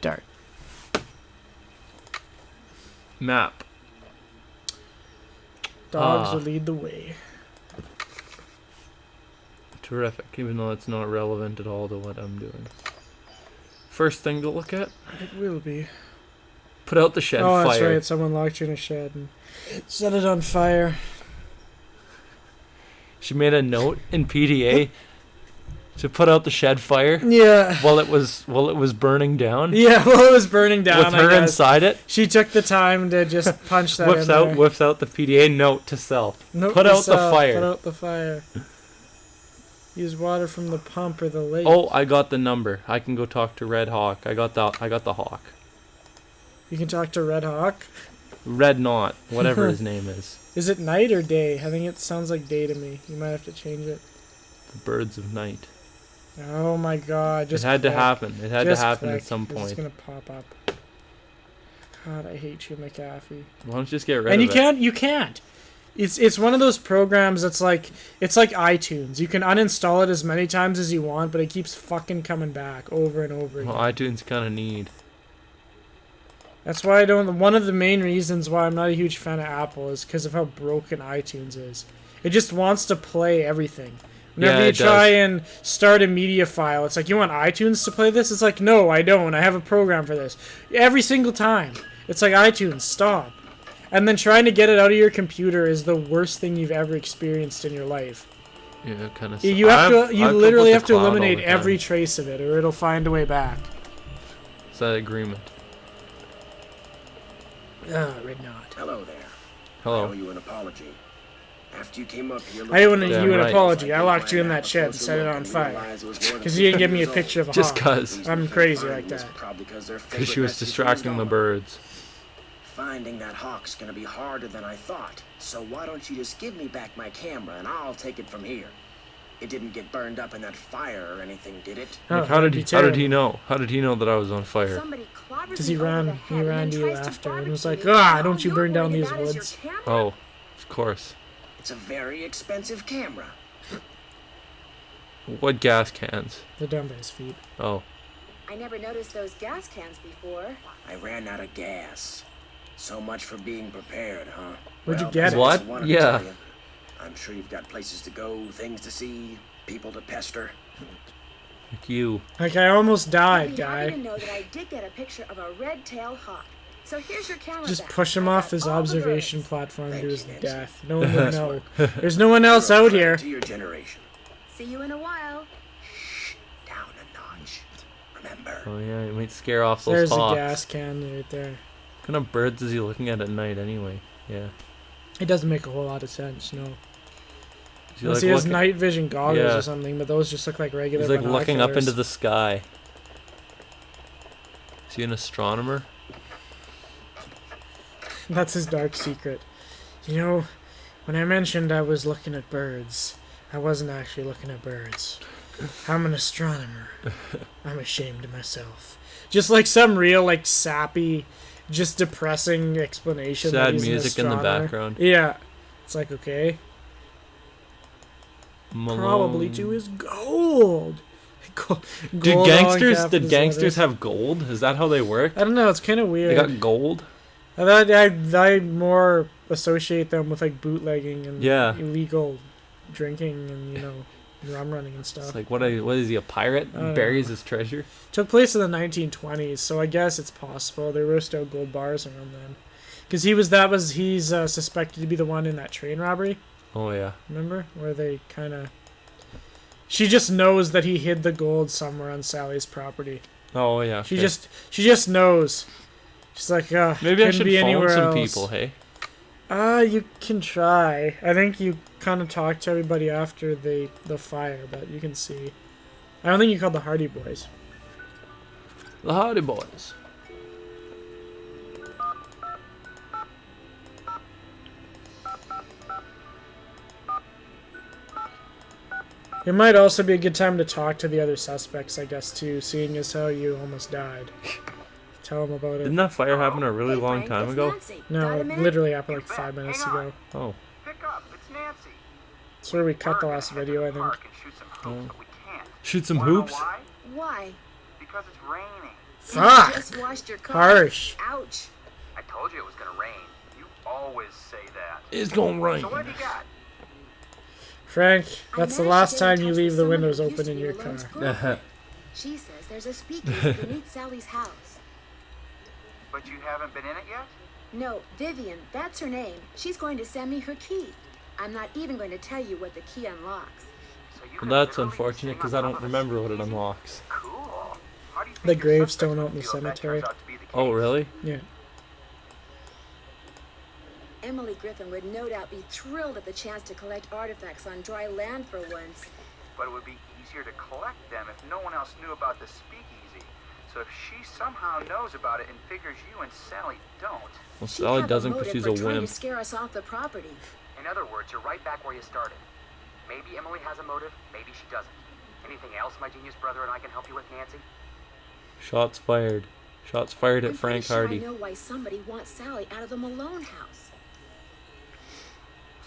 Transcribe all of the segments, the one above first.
Dart. Map. Dogs will lead the way. Terrific, even though it's not relevant at all to what I'm doing. First thing to look at. It will be. Put out the shed fire. Oh, that's right. Someone locked you in a shed and set it on fire. She made a note in PDA to put out the shed fire. Yeah. While it was burning down. Yeah, while it was burning down. With her inside it. She took the time to just punch that in there. Whips out the PDA note to self. Put out the fire. Put out the fire. Use water from the pump or the lake. Oh, I got the number. I can go talk to Red Hawk. I got the hawk. You can talk to Red Hawk? Red Knot, whatever his name is. Is it night or day? I think it sounds like day to me. You might have to change it. The birds of night. Oh my god. It had to happen. It had to happen at some point. It's going to pop up. God, I hate you, McAfee. Why don't you just get rid of it? And you can't. It's one of those programs that's like, it's like iTunes. You can uninstall it as many times as you want, but it keeps fucking coming back over and over again. Well, iTunes kind of need. That's why I don't. One of the main reasons why I'm not a huge fan of Apple is because of how broken iTunes is. It just wants to play everything. Whenever you try and start a media file, it's like, you want iTunes to play this? It's like, no, I don't. I have a program for this. Every single time. It's like, iTunes, stop. And then trying to get it out of your computer is the worst thing you've ever experienced in your life. Yeah, kind of. You literally have to eliminate every trace of it, or it'll find a way back. It's that agreement. Red Knot. Hello there. Hello. I owe you an apology. After you came up here, I owe you an apology. I locked you in that shed and set it on fire. Because you didn't give me a picture of a Just hawk. cause. I'm crazy like that. Because she was distracting the birds. Finding that hawk's gonna be harder than I thought. So why don't you just give me back my camera and I'll take it from here. It didn't get burned up in that fire or anything, did it? Like, how did he know? How did he know that I was on fire? Because he ran to you after and was like, don't you burn down these woods. Oh, of course. It's a very expensive camera. What gas cans? They're down by his feet. Oh. I never noticed those gas cans before. I ran out of gas. So much for being prepared, huh? Where'd you get it? What? Yeah. I'm sure you've got places to go, things to see, people to pester. Like you. Like, I almost died, guy. guy. To know that I did get a picture of a red-tailed hawk. So here's your camera. Just back. push him off his all the observation birds. platform to his Nancy. death. No one would know. There's no one else out here. To your generation. See you in a while. Shh, down a notch. Remember. Oh yeah, you might scare off those There's hawks. a gas can right there. What kind of birds is he looking at night anyway? Yeah. It doesn't make a whole lot of sense, no. He Unless he has night vision goggles or something, but those just look like regular He's like looking up binoculars. into the sky. Is he an astronomer? That's his dark secret. You know, when I mentioned I was looking at birds, I wasn't actually looking at birds. I'm an astronomer. I'm ashamed of myself. Just like some real, like, sappy, just depressing explanation. Sad music in the background. Yeah. It's like, okay. Malone. Probably to his gold. Did gangsters have gold? Is that how they work? I don't know. It's kind of weird. They got gold? I more associate them with like bootlegging and illegal drinking and, you know, rum running and stuff. It's like, what is he, a pirate? Buries his treasure? Took place in the 1920s, so I guess it's possible. There were still gold bars around then. Because he's suspected to be the one in that train robbery. Oh, yeah. Remember? Where they kind of... She just knows that he hid the gold somewhere on Sally's property. Oh, yeah. She just knows. She's like, maybe I should be phone some else. people, hey? You can try. I think you kind of talked to everybody after the fire, but you can see. I don't think you called the Hardy Boys. The Hardy Boys. It might also be a good time to talk to the other suspects, I guess, too, seeing as how you almost died. Tell them about it. Didn't that fire happen a really long time ago? No, it literally happened like 5 minutes ago. Oh. Pick up, it's Nancy. That's where we cut the last video, I think. Shoot some hoops? Why? Because it's raining. Fuck. Just washed your car. Harsh. Ouch. I told you it was gonna rain. You always say that. It's gonna rain. So what have you got? Frank, I that's the managed last to get in time you touch leave with the someone windows who used open to in be your Malone's car. girlfriend. She says there's a speakeasy beneath Sally's house. But you haven't been in it yet? No, Vivian, that's her name. She's going to send me her key. I'm not even going to tell you what the key unlocks. So you Well, can that's literally unfortunate sing because on I top don't of a remember what it speakeasy? unlocks. Cool. How do you The think your gravestone suspects out in the would feel if that cemetery. turns out to be the Oh, case? really? Yeah. Emily Griffin would no doubt be thrilled at the chance to collect artifacts on dry land for once. But it would be easier to collect them if no one else knew about the speakeasy. So if she somehow knows about it and figures you and Sally don't, Well, She'd Sally have doesn't motive because she's for a trying wimp. to scare us off the property. in other words, you're right back where you started. Maybe Emily has a motive, maybe she doesn't. Anything else my genius brother and I can help you with, Nancy? Shots fired. Shots fired at I'm Frank pretty sure Hardy. I know why somebody wants Sally out of the Malone house.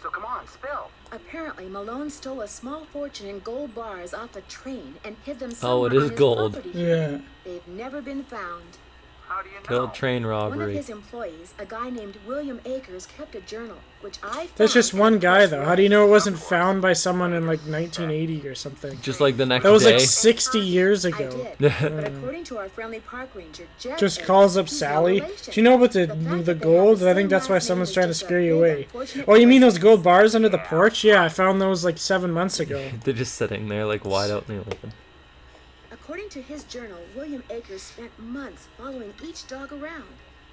So come on, spill. Apparently, Malone stole a small fortune in gold bars off a train and hid them Oh, somewhere it is on his gold. property. Yeah. They've never been found. How do you know? Killed train One of robbery. his employees, a guy named William Akers, kept a journal, which I found. That's just one and guy, just though. How read. do you know it wasn't found by someone in like 1980 or something? Just like the next That was day. like 60 years I ago. did, but according to our friendly park ranger, Jeff, Just calls up he's no Sally. relation. Do you know about The fact that the they gold? have the I think same that's why last name someone's is trying to just a scare you big, away. unfortunate Oh, you mean those coincidence. gold bars under the porch? Yeah, I found those like 7 months ago. They're just sitting there like wide out in the open. According to his journal, William Akers spent months following each dog around,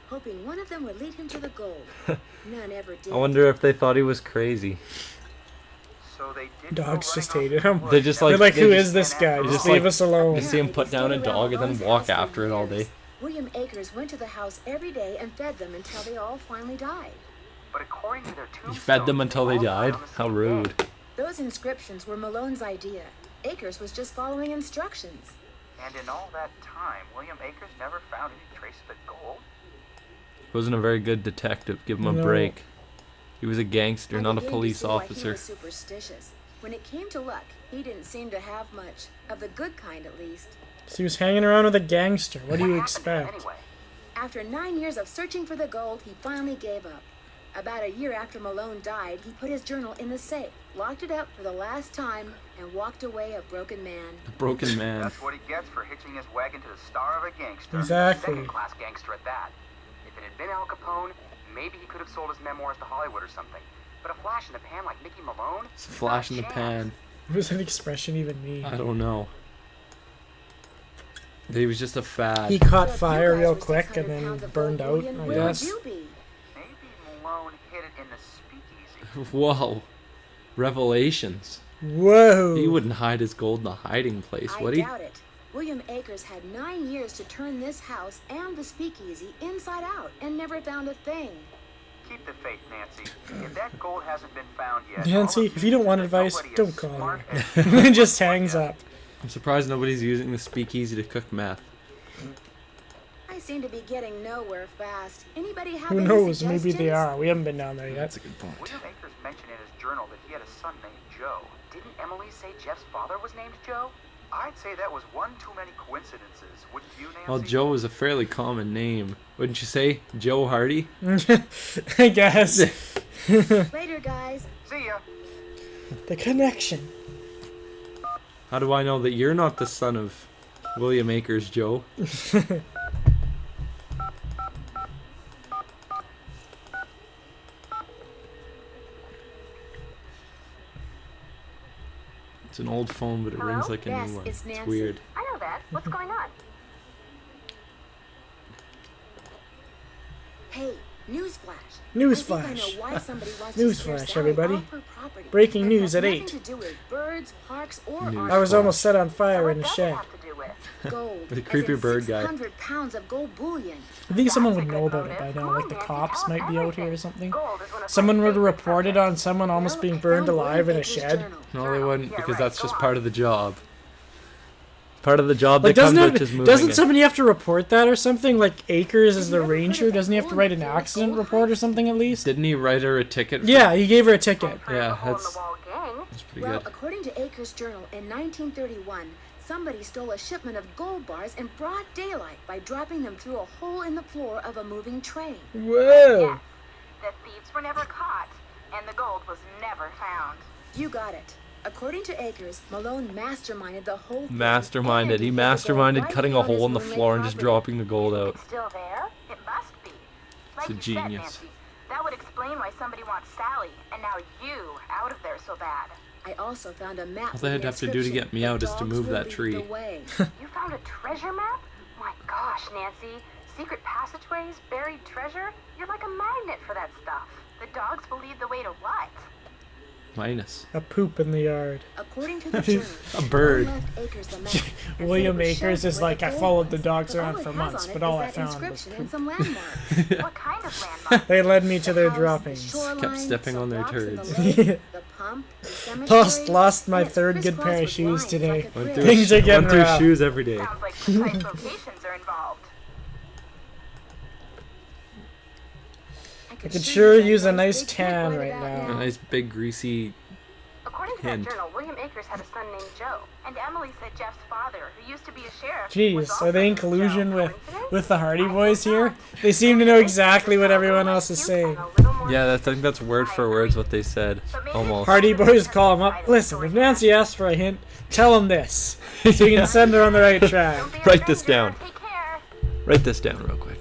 hoping one of them would lead him to the gold. None ever did. I wonder if they thought he was crazy. So they did Dogs go just running hated off in him. the They woods. just That like- They're like, they who just- is this guy? Just just leave like- us alone. Just see him Apparently, put they down a stayed around dog and then Malone's walk house for after it all years. day. William Akers went to the house every day and fed them until they all finally died. But according to their tombstones, He fed them until they all died? on the How same rude. day. Those inscriptions were Malone's idea. Akers was just following instructions. And in all that time, William Akers never found any trace of the gold? He wasn't a very good detective. Give him a No. break. He was a gangster, I not a began to police see why he officer. was superstitious. When it came to luck, he didn't seem to have much. Of the good kind, at least. So he was hanging around with a gangster. What do you happened to him expect? Anyway? After 9 years of searching for the gold, he finally gave up. About a year after Malone died, he put his journal in the safe, locked it up for the last time, and walked away a broken man. A broken man. That's what he gets for hitching his wagon to the star of a gangster. Exactly. Second-class gangster at that. If it had been Al Capone, maybe he could have sold his memoirs to Hollywood or something. But a flash in the pan like Nicky Malone? It's a flash in the Not a pan. What does that expression even mean? I don't know. He was just a fad. He caught So if you fire guys real were quick 600 and then pounds of burned gold out, bullion, I where would guess. you be? Maybe Malone hid it in the speakeasy. Whoa. Revelations. Whoa. He wouldn't hide his gold in a hiding place, I would he? doubt it. William Akers had 9 years to turn this house and the speakeasy inside out and never found a thing. Keep the faith, Nancy. If that gold hasn't been found yet, Nancy, all if you don't want that advice, nobody don't is call smart her. as And then you just are hangs yet. up. I'm surprised nobody's using the speakeasy to cook meth. I seem to be getting nowhere fast. Anybody have Who any knows? Maybe they suggestions? are. We haven't been down there yet. That's a good point. William Akers mentioned in his journal that he had a son named Joe. Didn't Emily say Jeff's father was named Joe? I'd say that was one too many coincidences, wouldn't you, Nancy? Well, Joe is a fairly common name. Wouldn't you say? Joe Hardy? I guess. Later, guys. See ya. The connection. How do I know that you're not the son of William Akers, Joe? It's an old phone, but it rings like a Yes, new one. it's It's Nancy. weird. I know that. What's going on? Hey, newsflash. Newsflash. I think I know why somebody wants Newsflash, to scare Sally everybody. off her property. Breaking It news has at nothing 8. to do with birds, parks, or News. I was art. almost set on fire in a What does it shed. have to do with? Gold. The as creepy in bird guy. 600 pounds of gold bullion. I think someone would know about it by now, like the cops might be out here or something. Gold is one of Someone my would favorite report it subjects. on someone almost Well, being I burned found alive in a William Akers' shed. journal. No, they wouldn't, Yeah, because right, that's go just on. part of the job. Part of the job Like that comes doesn't with just moving doesn't it. somebody have to report that or something? Like Akers is Have the you ever heard ranger, of the doesn't he have to gold write an gold accident heist? report or something at least? Didn't he write her a ticket? For Yeah, he gave her a ticket. Yeah, that's Gang. pretty Well, good. according to Akers' journal, in 1931, Somebody stole a shipment of gold bars in broad daylight by dropping them through a hole in the floor of a moving train. Whoa! Yes, the thieves were never caught, and the gold was never found. You got it. According to Akers, Malone masterminded the whole thing. Masterminded. He And hid the gold masterminded right cutting here a on his hole in the Moon floor Lake and just property. dropping the gold out. It's still there? It must be. Like It's a you genius. said, Nancy, that would explain why somebody wants Sally, and now you out of there so bad. I also found a map. All they had to have to do to get me out is to move that tree. You found a treasure map? My gosh, Nancy. Secret passageways, buried treasure? You're like a magnet for that stuff. The dogs will lead the way to what? Minus. A poop in the yard. According to the journal, A bird. Malone left Akers the map, and William said it Akers showed is where like, the I gold followed the was, dogs but around all it for has months, on it but is all I that found was inscription poop. and some landmarks. What kind of landmark? They led me to their The house, the droppings. shoreline, Kept stepping some on their rocks in the turds. lake, the pump, the cemetery, Lost my and it's third good crisscrossed pair of with shoes lines today. like a Went grid. through, Things are getting went through rough. shoes every day. Sounds like precise locations are involved. I could sure use a nice tan right A now. nice big greasy. According to Hint. that journal, William Akers had a son named Joe, and Emily said Jeff's father, who used to be a sheriff, was Jeez, also are they in named Joe. collusion Coincidence? with the Hardy Boys here? They seem to know exactly what everyone else is saying. Yeah, I think that's word for words what they said. Almost. Hardy Boys call him up. Listen, if Nancy asks for a hint, tell him this, so you can send her on the right track. Write this down. Take care. Write this down real quick.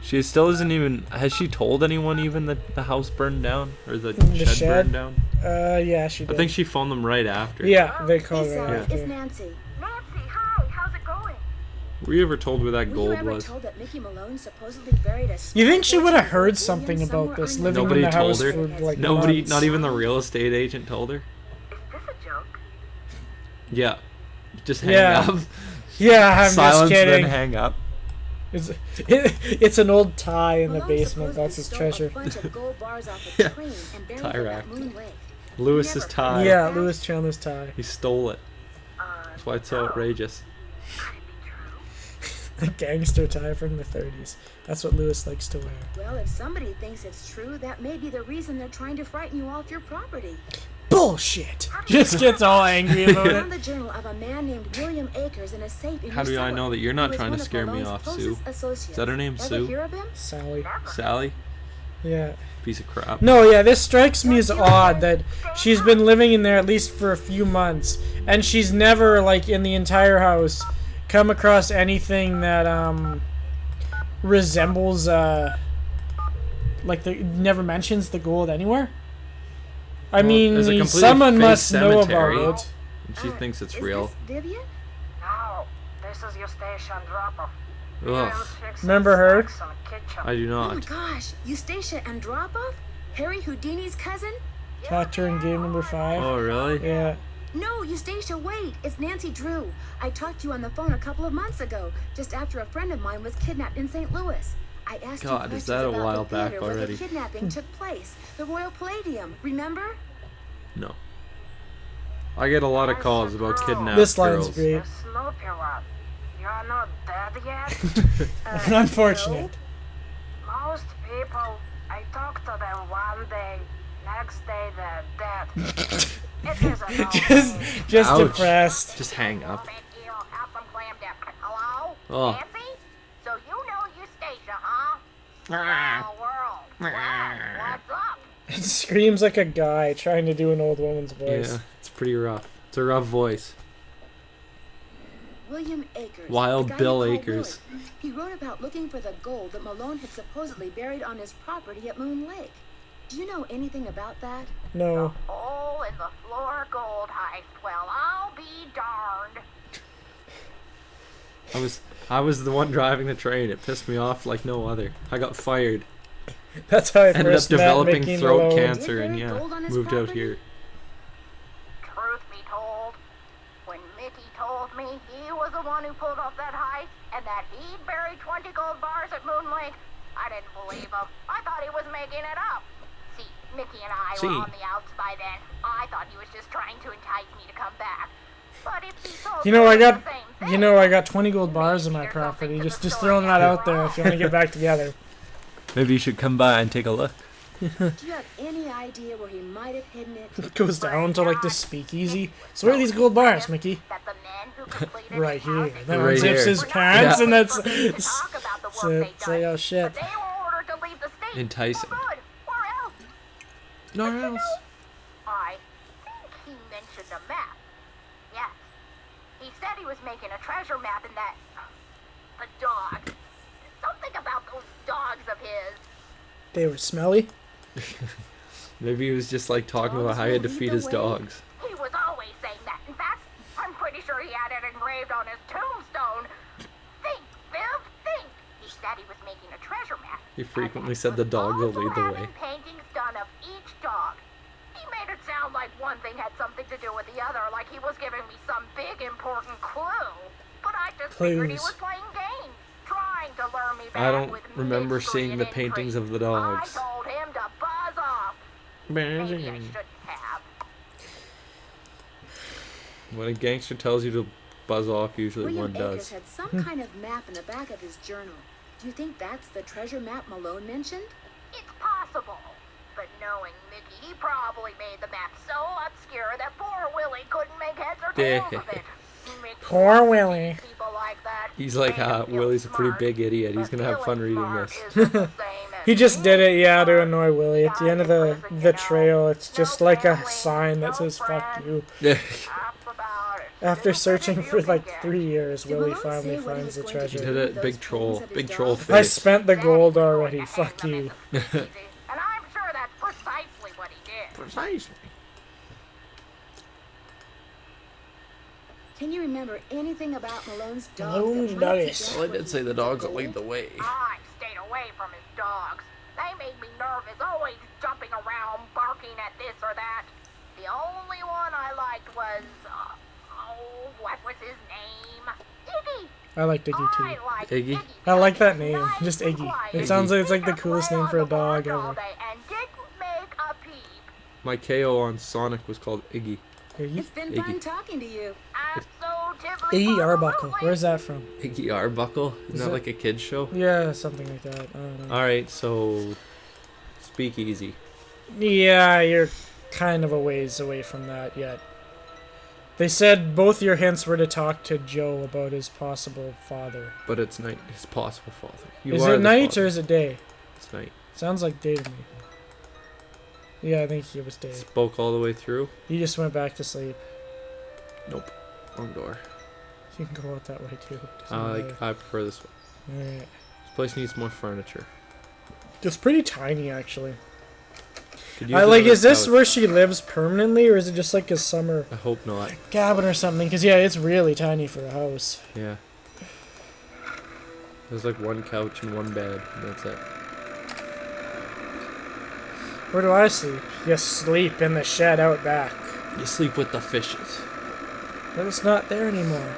She still isn't even. Has she told anyone even that the house burned down or the shed shed? burned down? Yeah, she did. I think she phoned them right after. Yeah, they called Hey, her Sally, after. it's Nancy. Nancy, hi. How's it going? Were you ever told where that Were you gold ever was? told that Mickey Malone supposedly buried a You think she would have William heard something about somewhere this, under living Nobody in the told house her? for like Nobody, months? not even the real estate agent told her. Is this a joke? Yeah. Just hang Yeah. up. Yeah, I'm Silence, just kidding. then hang up. It's an old tie in the Malone basement. supposedly That's his stole treasure. A bunch of gold bars off a Yeah. train and buried Tie them rack. at Moon Lake. Lewis's Never tie. heard Yeah, that? Lewis Chandler's tie. He stole it. That's why it's so outrageous. Could it be true? A gangster tie from the 30s. That's what Lewis likes to wear. Well, if somebody thinks it's true, that may be the reason they're trying to frighten you off your property. Bullshit! Just gets all angry about I it. found the journal of a man named William Akers in a safe in How your do I cellar. know that you're not He was trying to one of scare me Malone's off, closest Sue? associates. Is that her name, Ever Sue? hear of him? Sally. Sally? Yeah. Piece of crap. No, yeah, this strikes me as odd that she's been living in there at least for a few months, and she's never, like, in the entire house, come across anything that, resembles, like, never mentions the gold anywhere. I mean, there's a completely someone fake must know cemetery. about it. And she thinks it's Is real. this Vivian? No, this is your station drop-off. Ugh. Remember her? I do Oh my not. gosh, Eustacia Andropov? Harry Houdini's cousin? Talked to her in game number 5. Oh, really? Yeah. No, Eustacia, wait. It's Nancy Drew. I talked to you on the phone a couple of months ago, just after a friend of mine was kidnapped in St. Louis. I asked God, you is questions that a about while the back theater where already? the kidnapping took place. The Royal Palladium, remember? No. I get a lot of calls about kidnapped This line's girls. great. You're not dead yet? Unfortunate. Most people, I talk to them one day, next day they're dead. It is a no Just Ouch. depressed. Just hang up. Hello? Oh. Nancy? So you know Eustacia, huh? Small world. Wow, what's up? It screams like a guy trying to do an old woman's voice. Yeah, it's pretty rough. It's a rough voice. William Akers. Wild the guy Bill you call Akers. Willie. He wrote about looking for the gold that Malone had supposedly buried on his property at Moon Lake. Do you know anything about that? No. Hole in the floor gold heist. Well, I'll be darned. I was the one driving the train. It pissed me off like no other. I got fired. That's how I Ended up first met developing Mickey throat Malone. cancer and Did yeah, bury gold on his moved out property? here. Truth be told, when Mickey told me he was the one who pulled off that heist and that he'd buried 20 gold bars at Moon Lake, I didn't believe him. I thought he was making it up. See, Mickey and I See. were on the outs by then. I thought he was just trying to entice me to come back. But if he told You know, me I got, the same thing, you know, I got 20 gold bars in my property. Just throwing that out there if you want to get back together. Maybe you should come by and take a look. Do you have any idea where he might have hidden it? It goes down to like the speakeasy. So where are these gold bars, Mickey? That the men who completed Right his house here. in That Right one zips here. his pants, Yeah. and that's forbidden to talk about the work so they'd it's like, done, oh shit. but they were ordered to leave the state. Enticing. For good. Where else? Nor But you else. know, I think he mentioned a map. Yes. He said he was making a treasure map in that... the dog. Something about those dogs of his. They were smelly. Maybe he was just like talking about how he had to feed his dogs. He was always saying that. In fact, I'm pretty sure he had it engraved on his tombstone. Think, Viv, think. He said he was making a treasure map. He frequently said the dog will lead the way. Paintings done of each dog. He made it sound like one thing had something to do with the other, like he was giving me some big important clue. But I just figured he Clues. was playing games, trying to lure me back I don't with remember mystery seeing and the paintings intrigue. of the dogs. I told him to buzz off. Maybe I shouldn't have. When a gangster tells you to buzz off, usually William one Akers does. had some kind of map in the back of his journal. Do you think that's the treasure map Malone mentioned? It's possible. But knowing Mickey, he probably made the map so obscure that poor Willie couldn't make heads or tails of it. Mickey Poor loves Willie. people like that. He's like, Made him feel Willie's a pretty smart, big idiot. He's but gonna have fun feeling reading smart this. isn't the same as He just did it, yeah, to being annoy Willie. At the end of the trail, it's just like a sign that says "fuck you." That's about it. After Little searching bit of for you like can get. 3 years, Did Willie Malone finally say what he finds was the going to He treasure. did it, Those big paintings troll, of his big troll dogs? I face. spent the That gold was already. going to Fuck hang them you. in the speakeasy, and I'm sure that's precisely what he did. Precisely. Can you remember anything about Malone's dogs? Malone's that might dogs. suggest Well, I where did he say the hid dogs will gold? lead the way. I stayed away from his dogs. They made me nervous, always jumping around, barking at this or that. The only one I liked was, what was his name? Iggy. I like Iggy I too. liked Iggy? Iggy. I like that He was name, nice just and Iggy. quiet. It sounds like it's like the He could coolest play name on for a the board dog all ever. day and didn't make a peep. My KO on Sonic was called Iggy. Iggy? It's been Iggy. fun talking to you. Absolutely. Iggy Arbuckle. Where's that from? Iggy Arbuckle? Isn't Is that it- like a kid's show? Yeah, something like that. I don't know. Alright, so... Speakeasy. Yeah, you're kind of a ways away from that yet. They said both your hints were to talk to Joe about his possible father. But it's night. His possible father. You Is are it the night father. or is it day? It's night. Sounds like day to me. Yeah, I think it was day. Spoke all the way through? He just went back to sleep. Nope. Wrong door. You can go out that way too. Doesn't matter. I prefer this one. Alright. This place needs more furniture. It's pretty tiny actually. Could use I like. another Is this couch. where she lives permanently, or is it just like a summer I hope not. cabin or something? Because yeah, it's really tiny for a house. Yeah. There's like one couch and one bed, and that's it. Where do I sleep? You sleep in the shed out back. You sleep with the fishes. But it's not there anymore.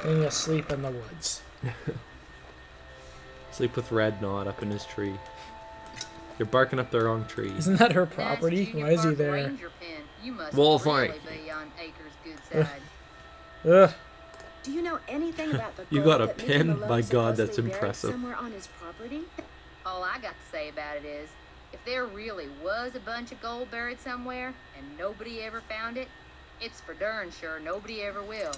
Then you sleep in the woods. Sleep with Red Knot up in his tree. You're barking up the wrong tree. Isn't that her property? Why is he there? Wolf, Frank. Be on Acres' good side. Ugh. Do you know anything about the You gold got a that Mickey pin? Malone My God, that's supposedly buried impressive. Somewhere on his property? All I got to say about it is, if there really was a bunch of gold buried somewhere and nobody ever found it, it's for darn sure nobody ever will.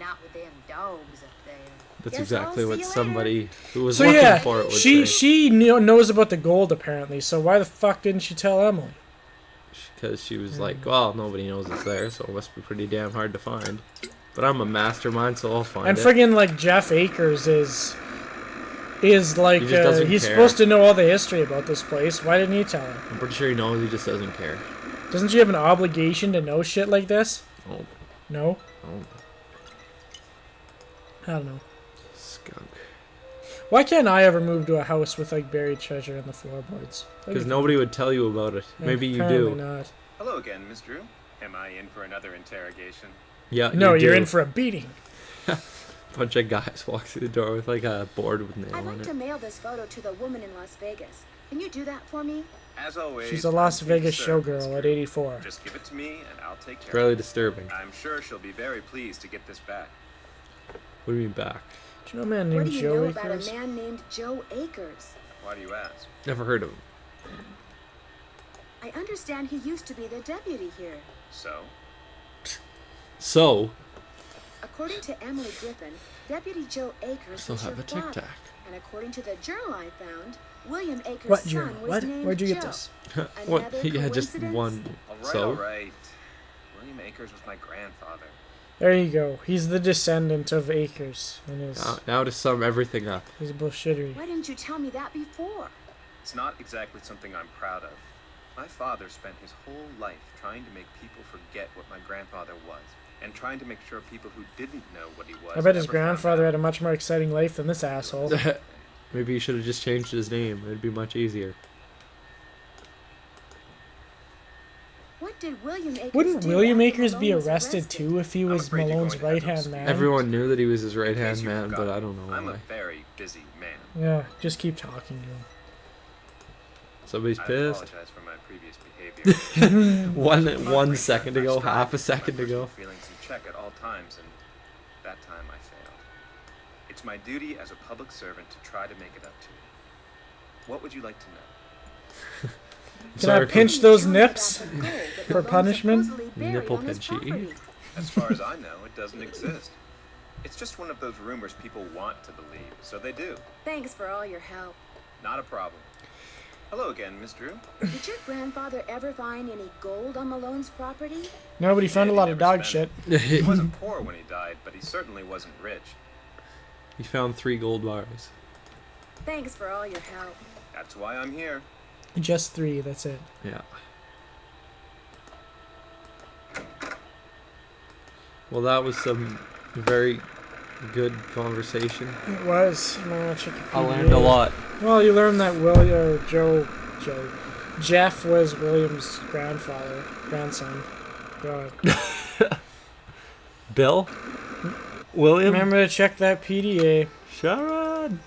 Not with them dogs up there. That's Guess exactly I'll what see you somebody who was So looking yeah, for it would she say. knows about the gold apparently. So why the fuck didn't she tell Emily? Because she was like, well, nobody knows it's there, so it must be pretty damn hard to find. But I'm a mastermind, so I'll find And it. friggin' like Jeff Akers is like He just doesn't he's care. supposed to know all the history about this place. Why didn't he tell her? I'm pretty sure he knows, he just doesn't care. Doesn't she have an obligation to know shit like this? Oh, No? oh, I don't know. skunk. Why can't I ever move to a house with like buried treasure in the floorboards? Because nobody would tell you about it. Maybe you Apparently do. not. Hello again, Miss Drew. Am I in for another interrogation? Yeah, No, you you're do. in for a beating. Bunch of guys walk through the door with like a board with nail I'd on like it. to mail this photo to the woman in Las Vegas. Can you do that for me? As always, She's a Las I'm Vegas concerned, Miss showgirl at Drew. 84. Just give it to me, and I'll take care Fairly of it. disturbing. I'm sure she'll be very pleased to get this back. What do you mean back? Do you know a man What named do you Joe know about Akers? a man named Joe Akers? Why do you ask? Never heard of him. I understand he used to be the deputy here. So, According to Emily Griffin, Deputy Joe Akers still was your have a Tic father. Tac. And according to the journal I found, William Akers' What son journal? was What? named Where'd you get Joe. this? What? Another Yeah, just coincidence? one. All So, right. William Akers was my grandfather. There you go. He's the descendant of Akers and his now to sum everything up. his bullshittery. Why didn't you tell me that before? It's not exactly something I'm proud of. My father spent his whole life trying to make people forget what my grandfather was, and trying to make sure people who didn't know what he was. I bet his never found grandfather out. had a much more exciting life than this asshole. Maybe he should have just changed his name. It'd be much easier. What did William Akers Wouldn't do William after Akers be Malone was arrested too if he I'm was afraid you're Malone's going to have right no hand speech. man? Everyone knew that he was his right In case hand you man, forgot, but I don't know I'm a why. very busy man. Yeah, just keep talking to him. Somebody's I pissed. apologize for my previous behavior. one second ago, half a second ago. Feelings in check at all times, and that time I failed. It's my duty as a public servant to try to make it up to you. What would you like to know? Can I pinch those nips for punishment? Nipple pinchy. As far as I know, it doesn't exist. It's just one of those rumors people want to believe, so they do. Thanks for all your help. Not a problem. Hello again, Miss Drew. Did your grandfather ever find any gold on Malone's property? Nobody found a Yeah, lot he of never dog shit. spent He wasn't poor when he died, but he certainly wasn't rich. He found 3 gold bars. Thanks for all your help. That's why I'm here. Just 3, that's it. Yeah. Well, that was some very good conversation. It was. No, check your I PDA. learned a lot. Well, you learned that Jeff was William's grandson. God. Bill? William? Remember to check that PDA. Sharon!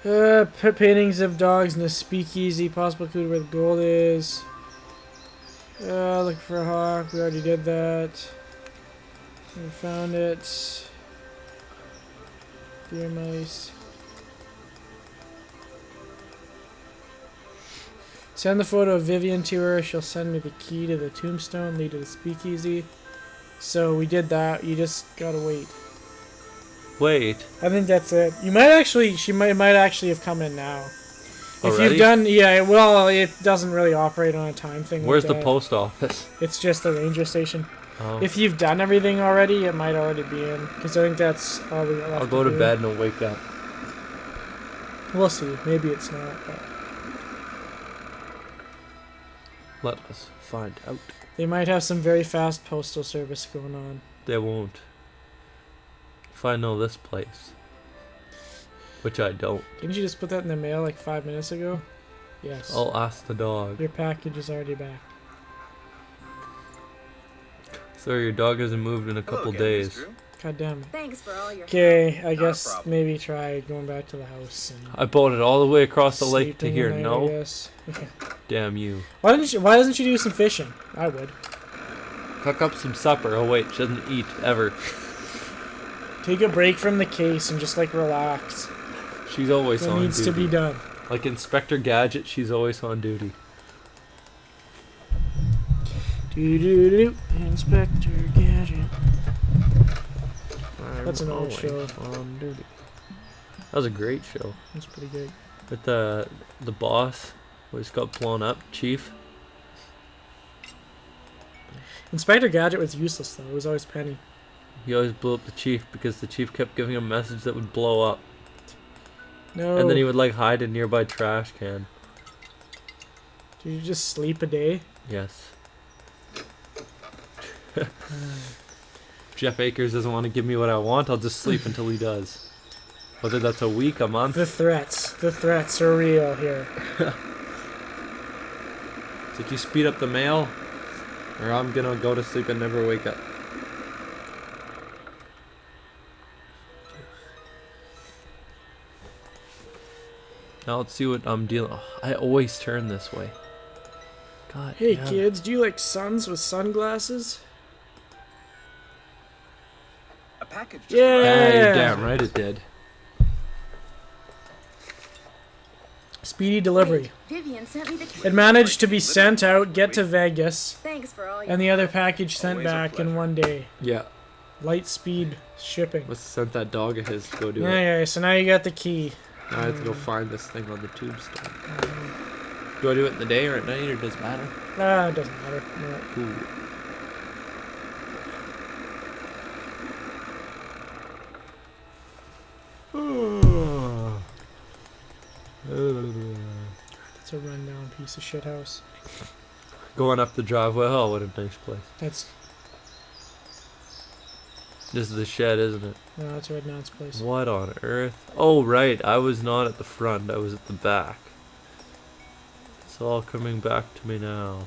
Paintings of dogs in a speakeasy. Possible clue where the gold is. Look for a hawk. We already did that. We found it. Deer mice. Send the photo of Vivian to her. She'll send me the key to the tombstone, lead to the speakeasy. So we did that. You just gotta wait. Wait. I think that's it. You might actually, she might actually have come in now. If Already? you've done, yeah, well, it doesn't really operate on a time thing. Where's like the that. post office? It's just the ranger station. Oh. If you've done everything already, it might already be in. Because I think that's all we got left I'll go to do. bed and I'll wake up. We'll see. Maybe it's not. But Let us find out. they might have some very fast postal service going on. They won't. If I know this place. Which I don't. Didn't you just put that in the mail like 5 minutes ago? Yes. I'll ask the dog. Your package is already back. So your dog hasn't moved in a Hello couple again, Miss days. Drew. God damn it. Thanks for all your Okay, I Not a guess problem. maybe try going back to the house and I bought it all the way across the lake to sleeping here. the night, I No? guess. Yeah. Damn you. Why doesn't she do some fishing? I would. Cook up some supper. Oh wait, she doesn't eat ever. Take a break from the case and just like relax. She's always What on needs duty. to be done. Like Inspector Gadget, she's always on duty. Do Inspector Gadget. That's an old Always show. On duty. That was a great show. That's pretty good. But the boss always got blown up, Chief. Inspector Gadget was useless though. It was always Penny. He always blew up the chief because the chief kept giving him a message that would blow up. No. And then he would like hide in a nearby trash can. Did you just sleep a day? Yes. Jeff Akers doesn't want to give me what I want, I'll just sleep until he does. Whether that's a week, a month. The threats are real here. It's like you speed up the mail, or I'm gonna go to sleep and never wake up. Now let's see what I'm dealing. Oh, I always turn this way. God. Hey damn. kids, do you like sons with sunglasses? A package just Yeah. arrived. Ah, you're damn right it did. speedy delivery. Wait, Vivian sent me the It managed to be sent out, get to Vegas, Thanks for all your and the other package sent Always a back in pleasure. one day. Yeah. Light speed shipping. Must have sent that dog of his to go do it. Yeah, so now you got the key. Now I have to go find this thing on the tombstone. Do I do it in the day or at night, or does it matter? It doesn't matter. No. Cool. It's a rundown piece of shit house. Going up the driveway. Oh, what a nice place. That's This is the shed, isn't it? no, that's Red Man's place. What on earth? Oh, right. I was not at the front. I was at the back. It's all coming back to me now.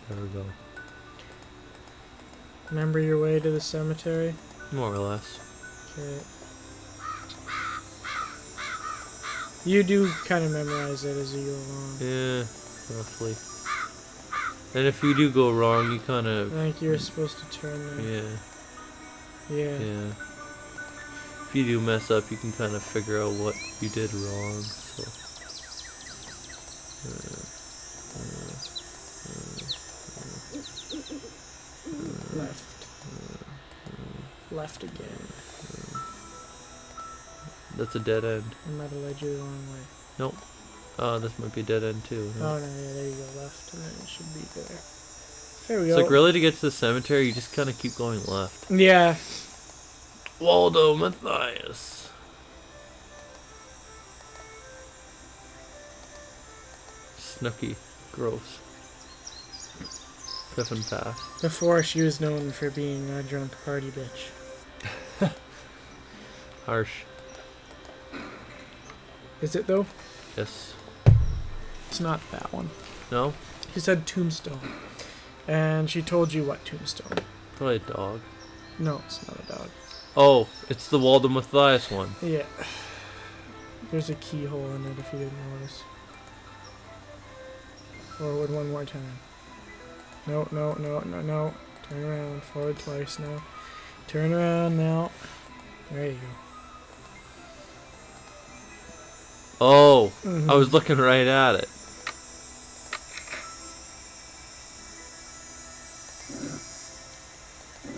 There we go. Remember your way to the cemetery? More or less. Okay. You do kind of memorize it as you go along. Yeah, roughly. And if you do go wrong, you kind I of... think you're supposed to turn there. Yeah, Yeah. If you do mess up, you can kind of figure out what you did wrong, so... Left. Left again. That's a dead end. I might have led you the wrong way. Nope. This might be a dead end too. Oh no, yeah, there you go, left, and then it should be there. There we It's go. like really to get to the cemetery, you just kind of keep going left. Yeah. Waldo Matthias. Snooky. Gross. Piffin pass. Before she was known for being a drunk party bitch. Harsh. Is it though? Yes. It's not that one. No? She said tombstone. And she told you what tombstone. Probably a dog. No, it's not a dog. Oh, it's the Waldo Matthias one. Yeah. There's a keyhole in it if you didn't notice. Forward one more time. No, no, no, no, no. Turn around. Forward twice now. Turn around now. There you go. Oh, I was looking right at it.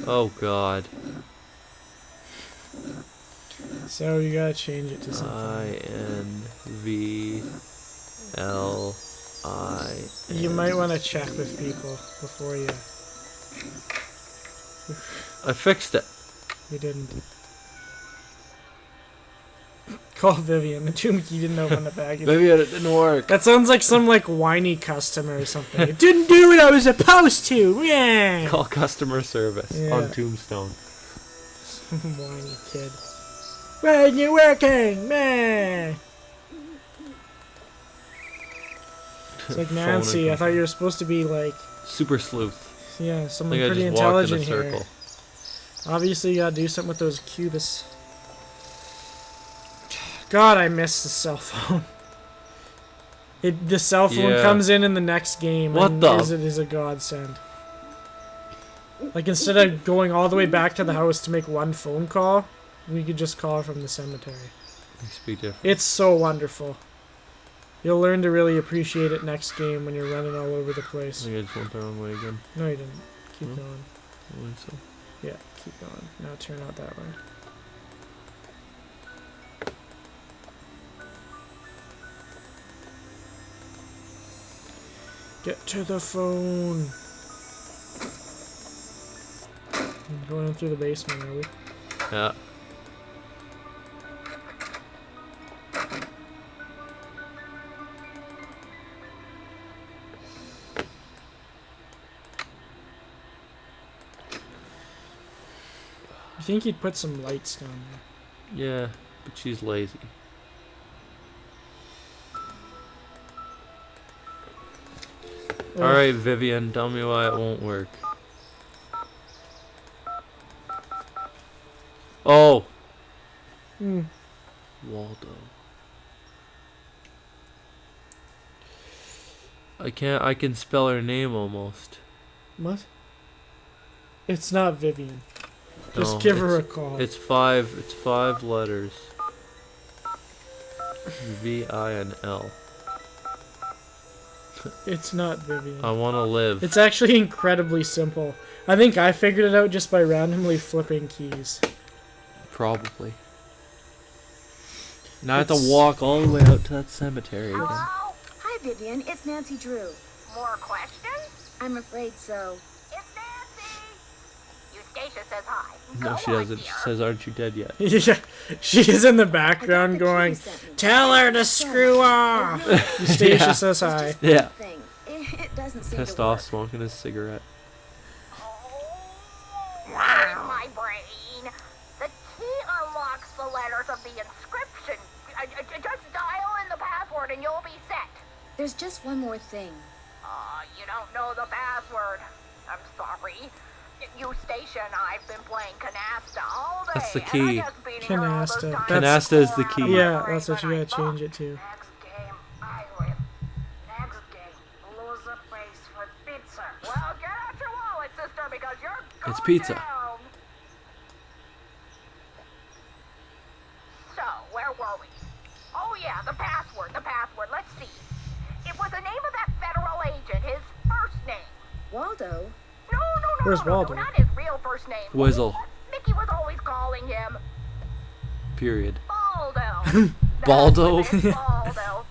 Oh God. So you gotta change it to something. INVLI. You might want to check with people before you. I fixed it. You didn't. Call Vivian. The tomb key didn't open the package. Maybe it didn't work. That sounds like some like whiny customer or something. It didn't do what I was supposed to. Yeah. Call customer service on Tombstone. Some whiny kid. When you working, man? It's like Nancy. I thought you were supposed to be like super sleuth. Yeah, I someone think I pretty just walked in a intelligent here. circle. Obviously, you gotta do something with those cubes. God, I miss the cell phone. The cell phone comes in the next game. What and the? It is a godsend. Like, instead of going all the way back to the house to make one phone call, we could just call from the cemetery. Makes a big difference. It's so wonderful. You'll learn to really appreciate it next game when you're running all over the I place. think I just went the wrong way again. No, you didn't. Keep Hmm? going. I think so. Yeah, keep going. Now turn out that way. Get to the phone. Going in through the basement, are we? Yeah. You think you'd put some lights down there? Yeah, but she's lazy. Alright, Vivian, tell me why it won't work. Oh! Waldo. I can spell her name almost. What? It's not Vivian. Just No, give her a call. It's five letters. V-I and L. It's not Vivian. I want to live. It's actually incredibly simple. I think I figured it out just by randomly flipping keys. Probably. Now I have to walk all the way out to that cemetery again. Hello? Hi, Vivian. It's Nancy Drew. More questions? I'm afraid so. It's Nancy! Eustacia says hi. No, Go she on, doesn't. She dear. said, "Aren't you dead yet?" Yeah, she is in the I got background the key going, you sent me. "Tell her to screw off." Eustacia Yeah. says hi. Yeah. Thing. It doesn't seem Pissed to off, work. smoking a cigarette. Where's my brain? The key unlocks the letters of the inscription. Just dial in the password and you'll be set. There's just one more thing. You don't know the password. I'm sorry. Eustacia and I've been playing canasta all day. That's the and key. I just beat her all those Canasta. times That's- Canasta is the before key. Yeah, I'm that's what you afraid gotta when I change it to. Next game, I win. Next game, loser pays for pizza. Well, get out your wallet, sister, because you're going It's pizza. down. So, where were we? Oh yeah, the password, the password. Let's see. It was the name of that federal agent, his first name. Waldo? No, Where's Waldo? not his real first name. Whizzle. Mickey was always calling him Period. Baldo. Baldo? That's it, Baldo.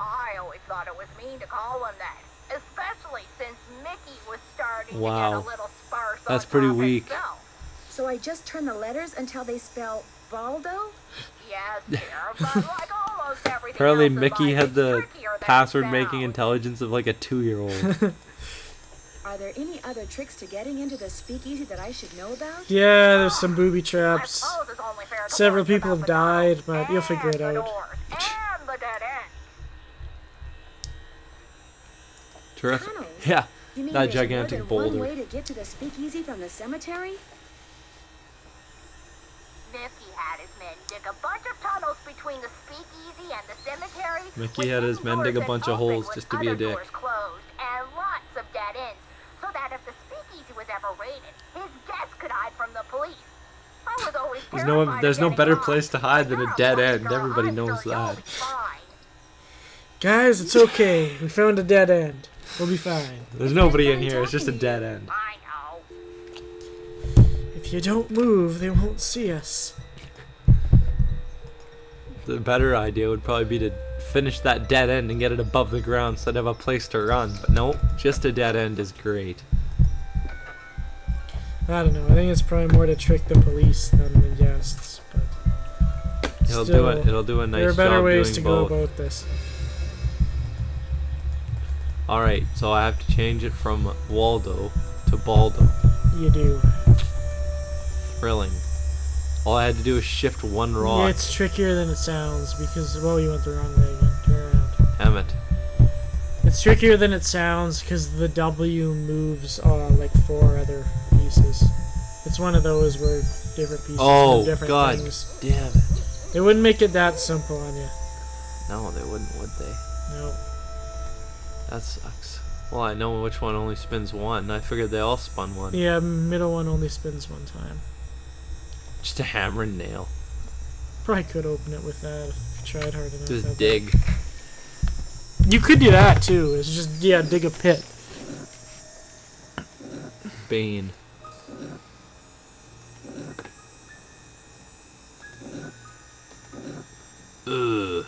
I always thought it was mean to call him that, especially since Mickey was starting to Wow. get a little sparse That's on pretty top weak. himself. So I just turn the letters until they spell Baldo? Yes, dear, but like almost everything Apparently, else in Mickey life, had it's the trickier than it password-making sounds. intelligence of like a 2-year-old. Are there any other tricks to getting into the speakeasy that I should know about? Yeah, there's some booby I traps. suppose it's only fair to Several warn you people about have the died, tunnels but you'll figure it and the out. doors and the dead end. Terrific. Tunnels? Yeah. You mean That there's gigantic more than one boulder. way to get to the speakeasy from the cemetery? Mickey had his men dig a bunch of tunnels between the speakeasy and the cemetery. Mickey with had his hidden men dig a doors bunch that of holes opened just with to be a other dick. doors closed and lots of dead ends, so that if the speakeasy was ever raided, his guests could hide from the police. I was always There's no terrified of better getting place to lost, hide but than a you're dead police end. girl. Everybody I'm knows sure you'll that. be fine. Guys, it's okay. We found a dead end. We'll be fine. There's nobody in here. It's just a dead end. I know. If you don't move, they won't see us. The better idea would probably be to finish that dead end and get it above the ground so I'd have a place to run. But no, just a dead end is great. I don't know. I think it's probably more to trick the police than the guests. But It'll still, do it. It'll do a nice there are better job ways doing to both. go about this. All right, so I have to change it from Waldo to Baldo. You do. Thrilling. All I had to do is shift one Yeah, rock. it's trickier than it sounds because, well, you went the wrong way again. Turn around. Damn it. It's trickier than it sounds because the W moves like 4 other pieces. It's one of those where different pieces Oh, do different God. things. Damn it. They wouldn't make it that simple on you. No, they wouldn't, would they? No. That sucks. Well, I know which one only spins one. I figured they all spun one. Yeah, middle one only spins one time. Just a hammer and nail. Probably could open it with that if you tried hard enough. I Just bet. dig. You could do that too. It's just, yeah, dig a pit. Bane. Ugh.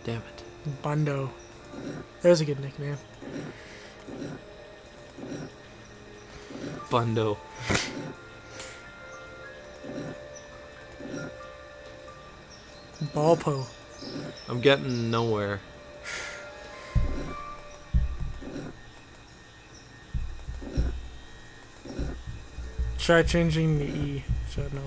Damn it. Bundo. There's a good nickname. Bundo. Balpo. I'm getting nowhere. Try changing the E. So no.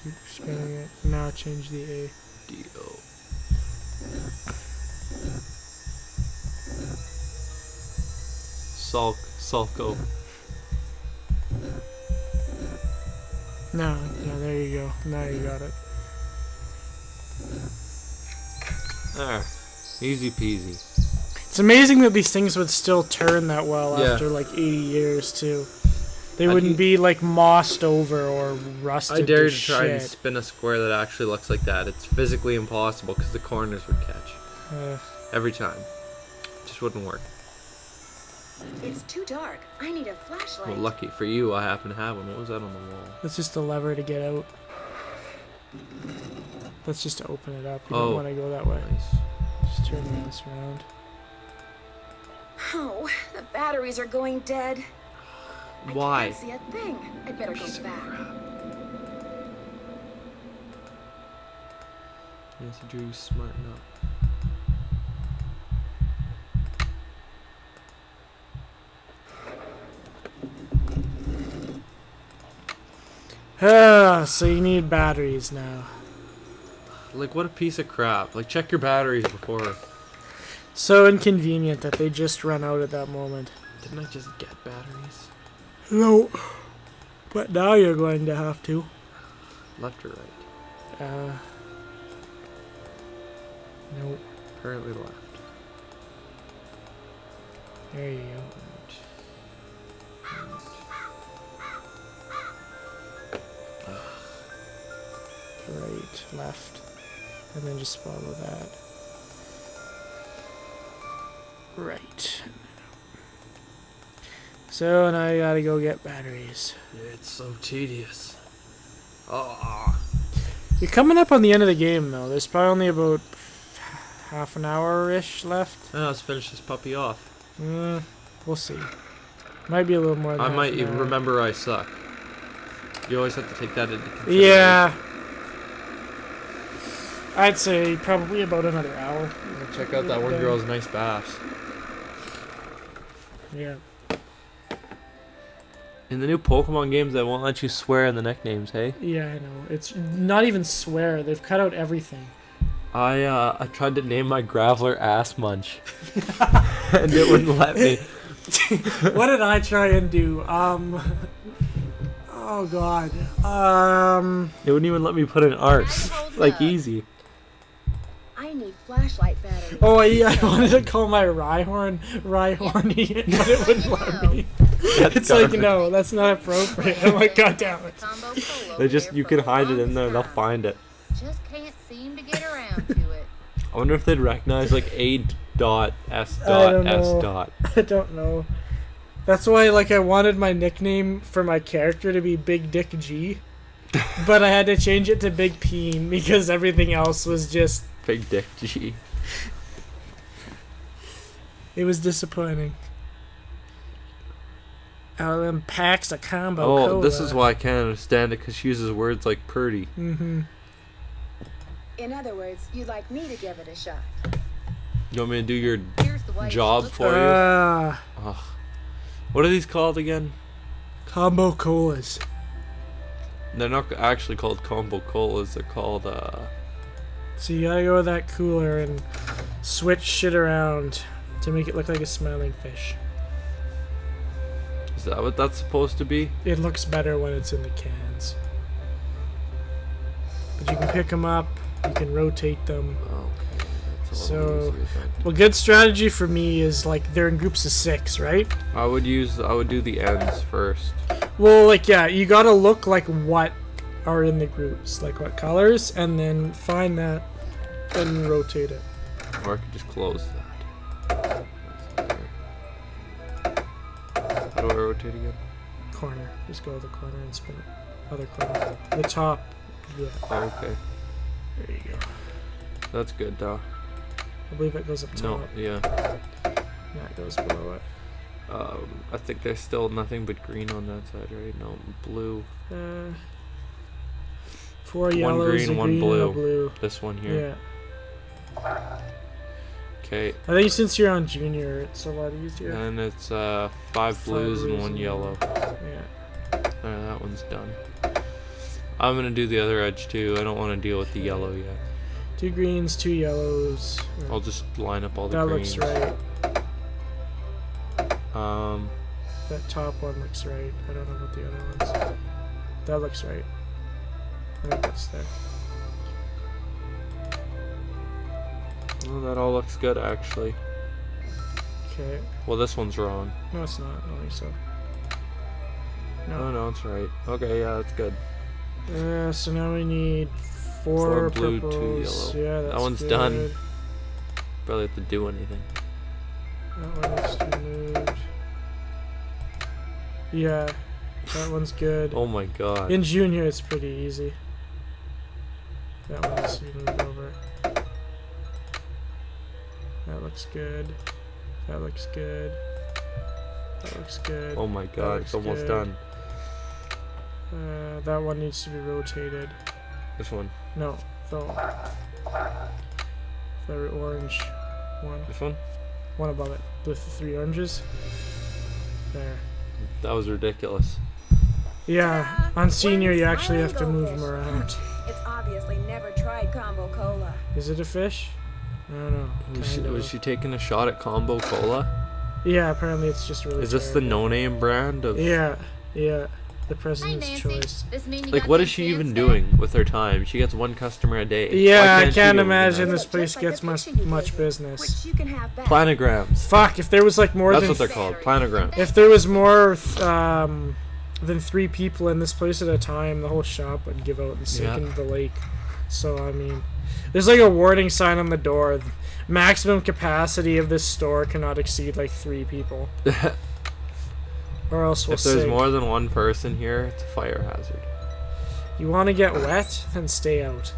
Keep spinning it. Now change the A. D-O. Sulco. No, yeah, there you go. Now you got it. There. Easy peasy. It's amazing that these things would still turn that well Yeah. after like 80 years too. They I wouldn't can- be like mossed over or rusted. I dare you to to try and shit. spin a square that actually looks like that. It's physically impossible because the corners would catch. Every time. Just wouldn't work. It's too dark. I need a flashlight. Well, lucky for you, I happen to have one. What was that on the wall? That's just a lever to get out. That's just to open it up. You Oh. don't want to go that way. Nice. Just turn this around. Oh, the batteries are going dead. I Why? can't see a thing. I'd better go Piece of back. Yes, Drew, smarten up. So you need batteries now. Like, what a piece of crap. Like, check your batteries before. So inconvenient that they just run out at that moment. Didn't I just get batteries? No. But now you're going to have to. Left or right? Nope. Apparently left. There you go. Right, left, and then just follow that. Right. So now you gotta go get batteries. It's so tedious. Oh. You're coming up on the end of the game though. There's probably only about half an hour-ish left. Now let's finish this puppy off. We'll see. Might be a little more than I half might an even hour. remember I suck. You always have to take that into consideration. Yeah. I'd say probably about another hour. Check out that one girl's nice baths. Yeah. In the new Pokemon games, they won't let you swear in the nicknames, hey? Yeah, I know. It's not even swear. They've cut out everything. I tried to name my Graveler Ass Munch. And it wouldn't let me. What did I try and do? Oh god. It wouldn't even let me put an arse. Like, easy. I need flashlight batteries. Oh, I wanted to call my Rhyhorn Rhyhorny, but it wouldn't let me. It's like, no, that's not appropriate. I'm like, god damn it. Combo polo They just, there you for can the hide it in there, longest they'll time. find it. Just can't seem to get around to it. I wonder if they'd recognize, like, A.S. I don't S. know. I don't know. That's why, like, I wanted my nickname for my character to be Big Dick G. But I had to change it to Big Peen because everything else was just... Big Dick G. It was disappointing. Out of them packs of combo Oh, cola. this is why I can't understand it, because she uses words like purdy. Mm-hmm. In other words, you'd like me to give it a shot. You want me to do your Here's the way job it for you? Ugh. What are these called again? Combo colas. They're not actually called combo colas, they're called, So you gotta go with that cooler and switch shit around to make it look like a smiling fish. is that what that's supposed to be? It looks better when it's in the cans. But you can pick them up, you can rotate them. Okay, that's a So- little easier then. Well, good strategy for me is like they're in groups of 6, right? I would do the ends first. Well, like, yeah, you gotta look like what are in the groups, like what colors, and then find that and rotate it. Or I could just close that. That's better. How do I rotate again? Corner. Just go to the corner and spin it. Other corner. The top. Yeah. Oh, okay. There you go. That's good though. I believe it goes up top. No, yeah. Yeah, it goes below it. I think there's still nothing but green on that side, right? No, blue. 4 yellows, green, a one green, blue. and a blue. This one here. Yeah. Okay. I think since you're on junior, it's a lot easier. And it's 5 blues and 1 yellow. Yeah. That one's done. I'm gonna do the other edge too. I don't want to deal with the yellow yet. 2 greens, 2 yellows. I'll just line up all the That greens. looks right. Um, That top one looks right. I don't know about the other ones. That looks right. I think that's there. well, that all looks good actually. Okay. Well, this one's wrong. No, it's not. I don't think so. No, no, it's right. Okay, yeah, that's good. So now we need 4 4 blue, 2 purples. yellow. Yeah, that's that one's good. done. Barely have to do anything. That one needs to be moved. Yeah, that one's good. Oh my god. In Junior, it's pretty easy. That one needs to be moved over. That looks good. That looks good. That looks good. Oh my god, it's almost done. That one needs to be rotated. This one. No, the orange one. This one? One above it, with the 3 oranges. There. That was ridiculous. Yeah, on Senior you actually have to move them around. It's obviously never tried combo cola. Is it a fish? I don't know. Was she taking a shot at Combo Cola? Yeah, apparently it's just really Is this the terrible. no-name brand of... Yeah, the Hey, president's Nancy. choice. This mean you Like, got what them is she cans even there? doing with her time? She gets 1 customer a day. Yeah, Why I can't she can't do imagine that? this Just place like the gets picture you much gave me, business. Which you can have back. Planograms. Fuck, if there was like more That's than what they're called. Planograms. if there was more than 3 people in this place at a time, the whole shop would give out and sink Yeah. into the lake. So I mean, there's like a warning sign on the door. Maximum capacity of this store cannot exceed like 3 people, or else we'll If there's sink. more than 1 person here, it's a fire hazard. You want to get wet? Then stay out.